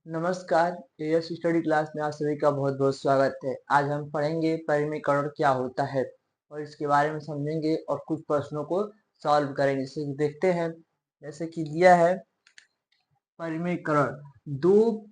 नमस्कार। As study class में आप सभी का बहुत बहुत स्वागत है। आज हम पढ़ेंगे परिमेयकरण क्या होता है और इसके बारे में समझेंगे और कुछ प्रश्नों को सॉल्व करेंगे। जैसे कि देखते हैं, जैसे कि दिया है परिमेयकरण दो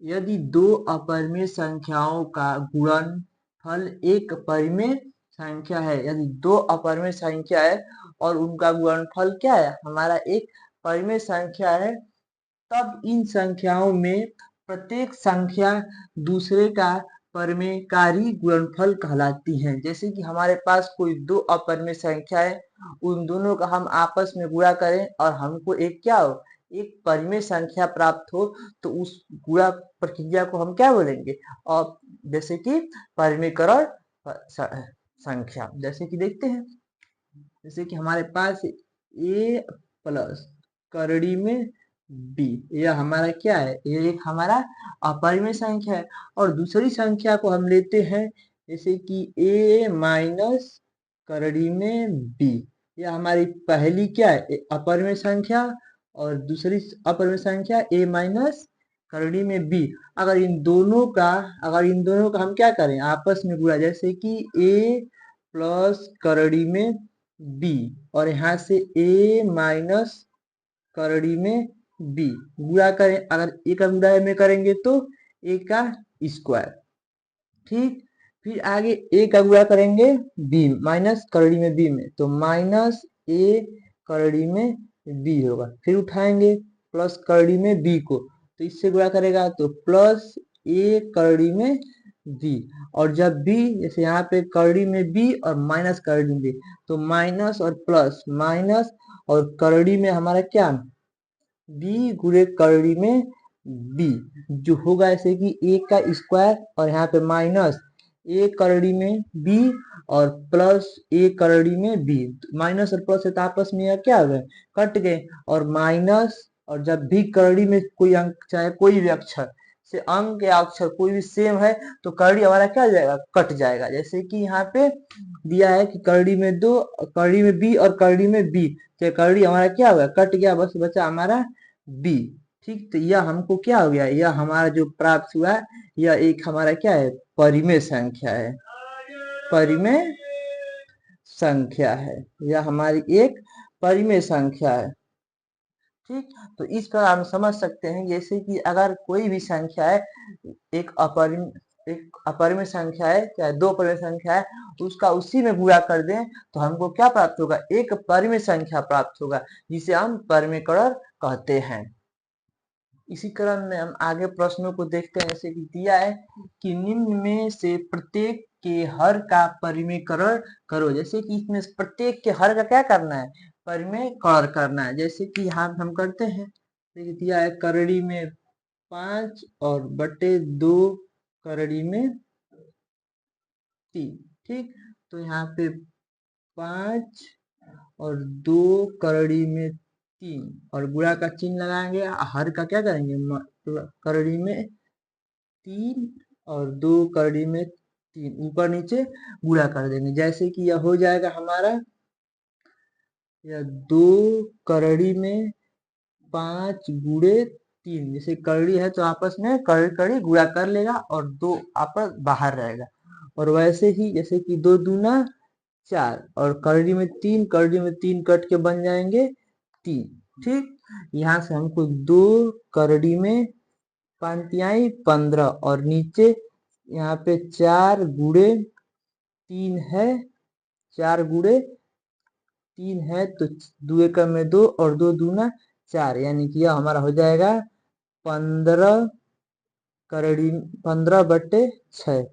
यदि दो अपरिमेय संख्याओं का गुणनफल एक परिमेय संख्या है। यदि दो अपरिमेय संख्या है और उनका गुणनफल क्या है, हमारा एक परिमेय संख्या है, तब इन संख्याओं में प्रत्येक संख्या दूसरे का परिमेयकारी गुणनफल कहलाती है। जैसे कि हमारे पास कोई दो अपरिमेय संख्या है, उन दोनों का हम आपस में गुणा करें और हमको एक क्या हो, एक परिमेय संख्या प्राप्त हो, तो उस गुणा प्रक्रिया को हम क्या बोलेंगे, और जैसे कि परिमेयकरण संख्या। जैसे कि देखते हैं, जैसे कि हमारे पास a प्लस करड़ी में b, यह हमारा क्या है, ये एक हमारा अपरिमेय संख्या है। और दूसरी संख्या को हम लेते हैं जैसे कि a माइनस करड़ी में b, यह हमारी पहली क्या है, अपरिमेय संख्या, और दूसरी अपरिमेय संख्या a माइनस करड़ी में b। अगर इन दोनों का हम क्या करें, आपस में गुणा, जैसे कि a प्लस करड़ी में b और यहाँ से a माइनस करड़ी में b गुणा करें। अगर एक गुणा में करेंगे तो a का स्क्वायर, ठीक। फिर आगे a का गुणा करेंगे b माइनस करड़ी में b में, तो माइनस a करड़ी में b होगा। फिर उठाएंगे प्लस करड़ी में b को, तो इससे गुणा करेगा तो प्लस a करड़ी में b। और जब b, जैसे यहाँ पे करड़ी में b और माइनस करड़ी में b, तो माइनस और प्लस, माइनस और करड़ी में हमारा क्या, b गुणे करड़ी में b, जो होगा ऐसे कि a का स्क्वायर और यहाँ पे माइनस a करड़ी में b और प्लस a करड़ी में b। माइनस और प्लस से तो आपस में यह क्या हो गए, कट गए। और माइनस, और जब भी करड़ी में कोई अंक, चाहे कोई भी अक्षर से अंक या अक्षर कोई भी सेम है, तो करड़ी हमारा क्या हो जाएगा, कट जाएगा। जैसे कि यहाँ पे दिया है कि करड़ी में दो, करड़ी में b और करड़ी में b, तो करड़ी हमारा क्या होगा, कट गया, बस बचा हमारा b, ठीक। तो यह हमको क्या हो गया, यह हमारा जो प्राप्त हुआ, यह एक हमारा क्या है, परिमेय संख्या है, परिमेय संख्या है, यह हमारी एक परिमेय संख्या है, ठीक। तो इस पर हम समझ सकते हैं, जैसे कि अगर कोई भी संख्या है, एक अपरिमेय संख्या है, चाहे दो परिमेय संख्या है, उसका उसी में गुणा कर दें तो हमको क्या प्राप्त होगा, एक परिमेय संख्या प्राप्त होगा, जिसे हम परिमेयकरण कहते हैं। इसी क्रम में हम आगे प्रश्नों को देखते हैं। जैसे कि दिया है कि निम्न में से प्रत्येक के हर का परिमेयकरण करो। जैसे कि इसमें प्रत्येक के हर का क्या करना है, परिमेयकरण करना है। जैसे कि यहाँ हम करते हैं, जैसे दिया है करड़ी में 5 और बटे 2 करड़ी में 3, ठीक। तो यहाँ पे 5 और 2 करड़ी में 3 और गुणा का चिन्ह लगाएंगे, हर का क्या करेंगे, करड़ी में 3 और 2 करड़ी में 3, ऊपर नीचे गुणा कर देंगे। जैसे कि यह हो जाएगा हमारा, यह 2 करड़ी में 5 गुणे 3, जैसे करड़ी है तो आपस में करड़ी करड़ी गुणा कर लेगा और 2 आपस बाहर रहेगा। और वैसे ही जैसे कि 2 दूना 4 और करड़ी में 3, करड़ी में 3 कट के बन जाएंगे 3, ठीक। यहाँ से हमको 2 करड़ी में 15 और नीचे यहाँ पे 4 गुणे 3 है, 4 गुणे 3 है, तो 2 एकम में 2 और 2 दूना 4, यानी कि यह हमारा हो जाएगा 15 करड़ी 15 बटे 6,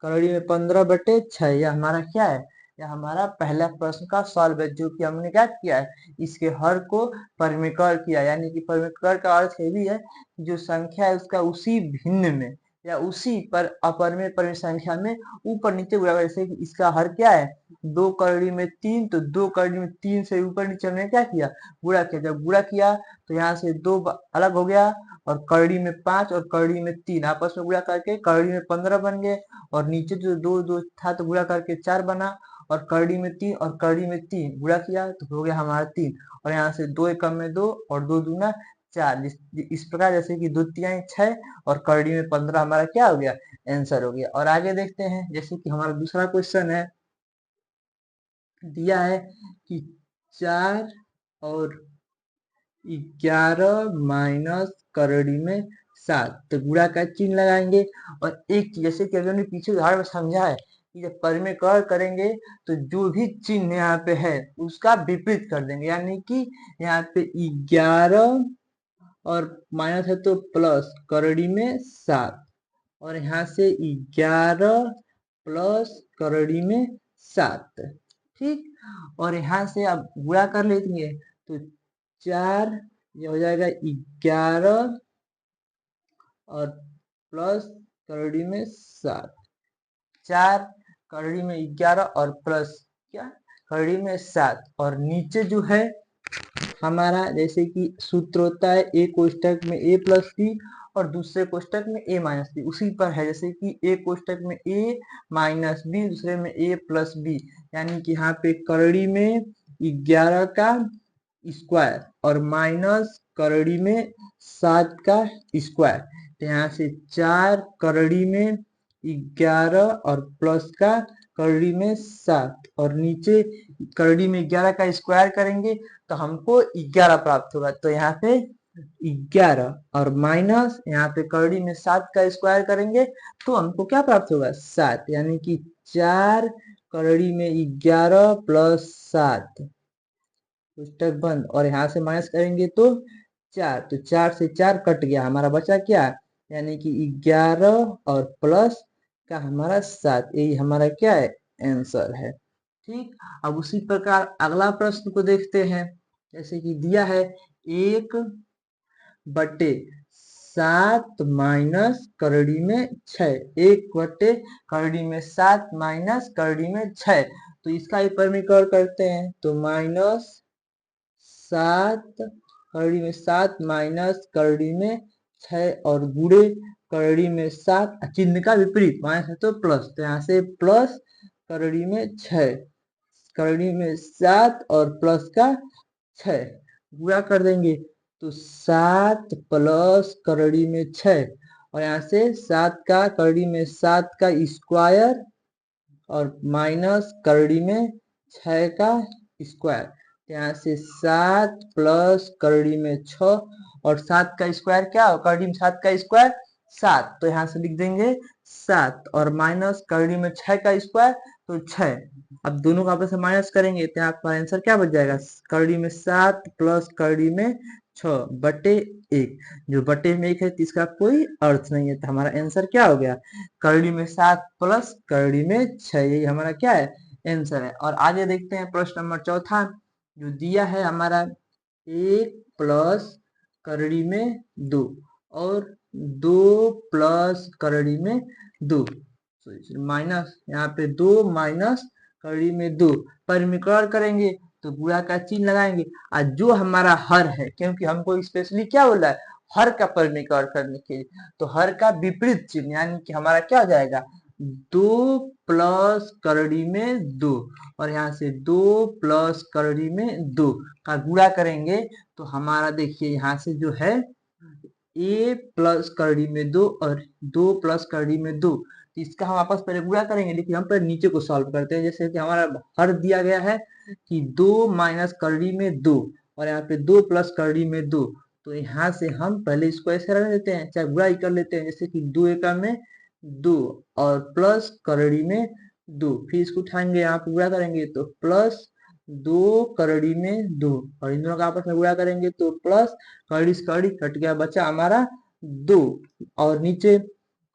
करड़ी में 15 बटे 6। यह हमारा क्या है, यह हमारा पहला प्रश्न का सॉल्व है, जो कि हमने क्या किया है, इसके हर को परिमेयकरण किया। यानी कि परिमेयकरण का अर्थ ये भी है, जो संख्या है उसका उसी भिन्न में या उसी पर अपरिमेय परिमेय संख्या में ऊपर नीचे गुणा कर। जैसे कि इसका हर क्या है, 2 करड़ी में 3, तो 2 करड़ी में 3 से ऊपर नीचे हमने क्या किया, गुणा किया। जब गुणा किया तो यहाँ से 2 अलग हो गया, और करड़ी में 5 और करड़ी में 3 आपस में गुणा करके करड़ी में 15 बन गए, और नीचे जो 2 2 था तो गुणा करके 4 बना, और करड़ी में 3 और करड़ी में 3 गुणा किया तो हो गया हमारा 3, और यहाँ से 2 एकम में 2 और 2 दूना 4। इस प्रकार जैसे कि दो तिहाई 6 और करड़ी में 15 हमारा क्या हो गया, आंसर हो गया। और आगे देखते हैं, जैसे कि हमारा दूसरा क्वेश्चन है, दिया है कि 4 और 11 माइनस करड़ी में 7, तो गुणा का चिन्ह लगाएंगे। और एक चीज जैसे कि अभी हमने पीछे उदाहरण में समझा है कि जब परिमेय करेंगे तो जो भी चिन्ह यहाँ पे है उसका विपरीत कर देंगे, यानी कि यहाँ पे 11 और माइनस है तो प्लस करड़ी में 7, और यहाँ से 11 प्लस करड़ी में 7, ठीक। और यहाँ से आप गुणा कर लेंगे तो 4, ये हो जाएगा 11 और प्लस करड़ी में 7, 4 करड़ी में 11 और प्लस क्या, करड़ी में 7। और नीचे जो है हमारा जैसे कि सूत्र होता है ए कोष्टक में ए प्लस बी और दूसरे कोष्टक में ए माइनस बी, उसी पर है। जैसे कि ए कोष्टक में ए माइनस बी, दूसरे में ए प्लस बी, यानी कि यहाँ पे करड़ी में 11 का स्क्वायर और माइनस करड़ी में 7 का स्क्वायर, तो यहाँ से 4 करड़ी में 11 और प्लस का करड़ी में 7, और नीचे करड़ी में 11 का स्क्वायर करेंगे तो हमको 11 प्राप्त होगा। तो यहाँ पे 11 और माइनस यहाँ पे करड़ी में 7 का स्क्वायर करेंगे तो हमको क्या प्राप्त होगा, 7, यानी कि 4 करड़ी में 11 प्लस 7, पुस्तक बंद, और यहाँ से माइनस करेंगे तो 4, तो 4 से 4 कट गया, हमारा बचा क्या, यानी कि 11 और प्लस का हमारा 7, यही हमारा क्या है, आंसर है, ठीक। अब उसी प्रकार अगला प्रश्न को देखते हैं, जैसे कि दिया है 1/7 माइनस करड़ी में 6, 1/7 माइनस करड़ी में 6, तो इसका ही परिमीकरण करते हैं तो माइनस 7 करड़ी में 7 माइनस करड़ी में 6 और गुणे करड़ी में 7, चिन्ह का विपरीत, माइनस है तो प्लस, तो यहाँ से प्लस करड़ी में 6, करड़ी में 7 और प्लस का 6 गुणा कर देंगे तो 7 प्लस करड़ी में 6, और यहाँ से 7 का करड़ी में 7 का स्क्वायर और माइनस करड़ी में 6 का स्क्वायर, यहाँ से 7 प्लस करड़ी में 6 और 7 का स्क्वायर क्या हो, करड़ी में 7 का स्क्वायर 7, तो यहाँ से लिख देंगे 7 और माइनस करड़ी में 6 का स्क्वायर तो 6। अब दोनों को आपस में माइनस करेंगे तो आपका आंसर क्या बच जाएगा, करड़ी में 7 प्लस करड़ी में 6 बटे 1, जो बटे में 1 है तो इसका कोई अर्थ नहीं है, तो हमारा आंसर क्या हो गया, करड़ी में 7 प्लस करड़ी में 6, यही हमारा क्या है, आंसर है। और आगे देखते हैं प्रश्न नंबर चौथा, जो दिया है हमारा 1 प्लस करड़ी में 2 और 2 प्लस करड़ी में 2, माइनस यहाँ पे 2 माइनस करड़ी में 2, परिमीकरण करेंगे तो गुणा का चिन्ह लगाएंगे। आज जो हमारा हर है, क्योंकि हमको स्पेशली क्या बोला है, हर का परिमीकरण करने के लिए, तो हर का विपरीत चिन्ह, यानी कि हमारा क्या हो जाएगा, 2 प्लस करड़ी में 2, और यहाँ से 2 प्लस करड़ी में 2 का गुणा करेंगे तो हमारा देखिए यहाँ से जो है a प्लस करड़ी में 2 और 2 प्लस करड़ी में 2, तो इसका हम आपस पहले गुणा करेंगे, लेकिन हम पहले नीचे को सॉल्व करते हैं। जैसे कि हमारा हर दिया गया है कि 2 माइनस करड़ी में 2 और यहाँ पे 2 प्लस करड़ी में 2, तो यहाँ से हम पहले इसको ऐसे रख देते हैं, चाहे गुणा ही कर लेते हैं, जैसे कि 2 एकम में 2 और प्लस करड़ी में 2, फिर इसको उठाएंगे यहाँ पे गुणा करेंगे तो प्लस 2 करड़ी में 2, और इन दोनों का आपस में गुणा करेंगे तो प्लस करड़ी से करड़ी कट गया, बचा हमारा 2, और नीचे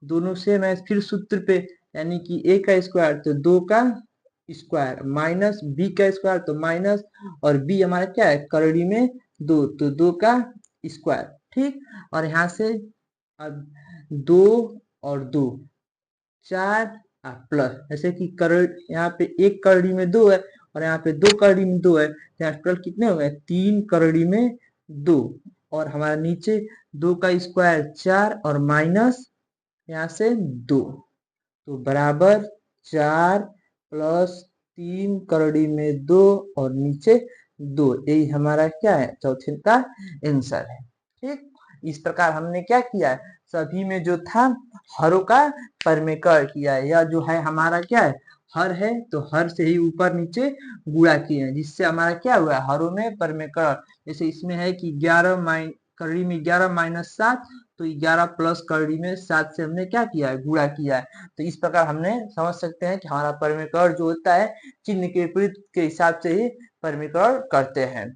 दोनों से मैं फिर सूत्र पे, यानी कि a का स्क्वायर तो 2 का स्क्वायर माइनस b का स्क्वायर तो माइनस, और b हमारा क्या है, करड़ी में 2 तो 2 का स्क्वायर, ठीक। और यहाँ से अब 2 और 2 4 प्लस, जैसे कि करड़ यहाँ पे 1 करड़ी में 2 है और यहाँ पे 2 करड़ी में 2 है, तो यहाँ टोटल कितने हो गए, 3 करड़ी में 2, और हमारा नीचे 2 का स्क्वायर 4 और माइनस यहाँ से 2, तो बराबर 4 प्लस 3 करड़ी में 2 और नीचे 2, यही हमारा क्या है, चौथे का आंसर है। ठीक, इस प्रकार हमने क्या किया है, सभी में जो था हरों का परिमेकरण किया है। यह जो है हमारा क्या है, हर है, तो हर से ही ऊपर नीचे गुणा किए हैं, जिससे हमारा क्या हुआ है, हरों में परिमेकरण। जैसे इसमें है कि 11 कड़ी में 11 माइनस 7, तो 11 प्लस कड़ी में 7 से हमने क्या किया है, गुणा किया है। तो इस प्रकार हमने समझ सकते हैं कि हमारा परिमेकरण जो होता है चिन्ह के विपरीत के हिसाब से ही परिमेकरण करते हैं।